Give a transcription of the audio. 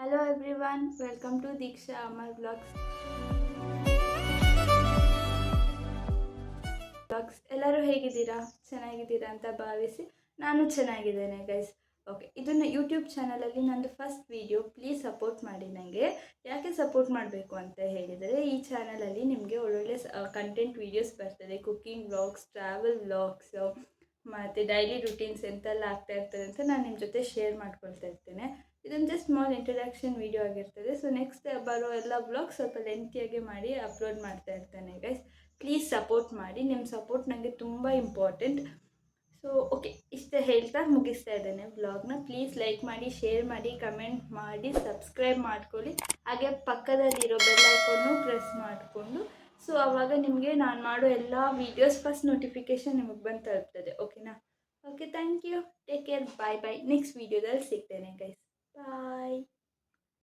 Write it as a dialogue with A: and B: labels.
A: Hello everyone, welcome to Diksha Amar Vlogs. ಎಲ್ಲರೂ ಹೇಗಿದ್ದೀರಾ? ಚೆನ್ನಾಗಿದ್ದೀರಾ ಅಂತ ಭಾವಿಸಿ ನಾನು ಚೆನ್ನಾಗಿದ್ದೇನೆ ಗೈಸ್. ಓಕೆ, ಇದನ್ನು ಯೂಟ್ಯೂಬ್ ಚಾನಲಲ್ಲಿ ನಂದು ಫಸ್ಟ್ ವಿಡಿಯೋ. ಪ್ಲೀಸ್ ಸಪೋರ್ಟ್ ಮಾಡಿ ನನಗೆ. ಯಾಕೆ ಸಪೋರ್ಟ್ ಮಾಡಬೇಕು ಅಂತ ಹೇಳಿದರೆ, ಈ ಚಾನಲಲ್ಲಿ ನಿಮಗೆ ಒಳ್ಳೊಳ್ಳೆ ಕಂಟೆಂಟ್ ವೀಡಿಯೋಸ್ ಬರ್ತದೆ. ಕುಕ್ಕಿಂಗ್ ವ್ಲಾಗ್ಸ್, ಟ್ರಾವೆಲ್ ವ್ಲಾಗ್ಸು ಮತ್ತು ಡೈಲಿ ರುಟೀನ್ಸ್ ಎಂತೆಲ್ಲ ಆಗ್ತಾ ಇರ್ತದೆ ಅಂತ ನಾನು ನಿಮ್ಮ ಜೊತೆ ಶೇರ್ ಮಾಡ್ಕೊಳ್ತಾ ಇರ್ತೇನೆ. ಇದೊಂದು ಜಸ್ಟ್ ಸ್ಮಾಲ್ ಇಂಟ್ರಡಕ್ಷನ್ ವೀಡಿಯೋ ಆಗಿರ್ತದೆ. ಸೊ ನೆಕ್ಸ್ಟ್ ಬರೋ ಎಲ್ಲ ವ್ಲಾಗ್ ಸ್ವಲ್ಪ ಲೆಂತಿಯಾಗಿ ಮಾಡಿ ಅಪ್ಲೋಡ್ ಮಾಡ್ತಾ ಇರ್ತೇನೆ ಗೈಸ್. ಪ್ಲೀಸ್ ಸಪೋರ್ಟ್ ಮಾಡಿ. ನಿಮ್ಮ ಸಪೋರ್ಟ್ ನನಗೆ ತುಂಬ ಇಂಪಾರ್ಟೆಂಟ್. ಸೊ ಓಕೆ, ಇಷ್ಟೇ ಹೇಳ್ತಾ ಮುಗಿಸ್ತಾ ಇದ್ದೇನೆ ವ್ಲಾಗ್ನ. ಪ್ಲೀಸ್ ಲೈಕ್ ಮಾಡಿ, ಶೇರ್ ಮಾಡಿ, ಕಮೆಂಟ್ ಮಾಡಿ, ಸಬ್ಸ್ಕ್ರೈಬ್ ಮಾಡ್ಕೊಳ್ಳಿ. ಹಾಗೆ ಪಕ್ಕದಲ್ಲಿರೋ ಬೆಲ್ ಐಕಾನ್ನು ಪ್ರೆಸ್ ಮಾಡಿಕೊಂಡು, ಸೊ ಆವಾಗ ನಿಮಗೆ ನಾನು ಮಾಡೋ ಎಲ್ಲ ವೀಡಿಯೋಸ್ ಫಸ್ಟ್ ನೋಟಿಫಿಕೇಷನ್ ನಿಮಗೆ ಬಂದು ತಲುಪ್ತದೆ. ಓಕೆನಾ? Okay, thank you. Take care. Bye bye. Next ವೀಡಿಯೋದಲ್ಲಿ ಸಿಗ್ತೇನೆ ಗೈಸ್. ಬಾಯ್.